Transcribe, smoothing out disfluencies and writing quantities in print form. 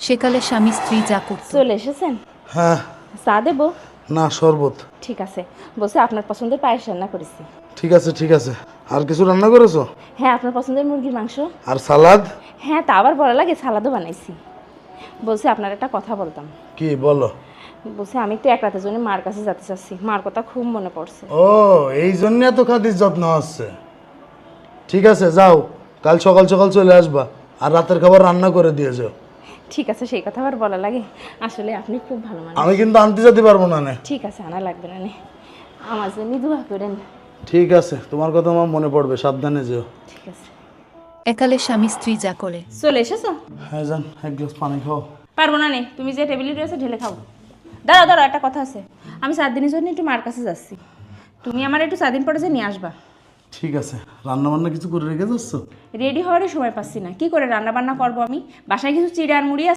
সেকালে স্বামী স্ত্রী যা করত। চলে এসেছেন? হ্যাঁ। চা দেবো? না, শরবত। ঠিক আছে, বসে আপনার পছন্দের পায়েস রান্না করেছি। ঠিক আছে ঠিক আছে। আর কিছু রান্না করেছো? হ্যাঁ, আপনার পছন্দের মুরগির মাংস। আর সালাদ? হ্যাঁ, তা আবার বলা লাগে, সালাদও বানাইছি। বলছি আপনার একটা কথা বলতাম। কি বলো? বলছি আমি একটু এক রাতের জন্য মার কাছে যেতে চাচ্ছি, মার কথা খুব মনে পড়ছে। ও, এই জন্য এত খাতির যত্ন হচ্ছে। ঠিক আছে, যাও, কাল সকাল সকাল চলে আসবা, আর রাতের খাবার রান্না করে দিয়ে যাও। ঠিক আছে, সেই কথা আবার বলা লাগে, আসলে আপনি খুব ভালো মানুষ। আমি কিন্তু আনতে যেতে পারবো না নে। ঠিক আছে, আনা লাগবে না নে, আমার জন্য দোয়া করেন। ঠিক আছে, তোমার কথা আমার মনে পড়বে, সাবধানে যেও। ঠিক আছে। একালে স্বামী স্ত্রী যা করে। চলে এসেছো? হ্যাঁ, যান, এক গ্লাস পানি খাও। পারবো না নে, তুমি যে টেবিলে রয়েছে ঢেলে খাও। দাঁড়াও দাঁড়াও, একটা কথা আছে। আমি 7 দিনের জন্য একটু মার কাছে যাচ্ছি, তুমি আমার একটু 4 দিন পরে যে নিয়ে আসবা। ঠিক আছে, রান্না বান্না কিছু করে রেখে যাচ্ছ? রেডি হওয়ারই সময় পাচ্ছি না, কি করে রান্না বান্না করবো আমি? বাসায় কিছু চিড়ে আর মুড়ি আছে।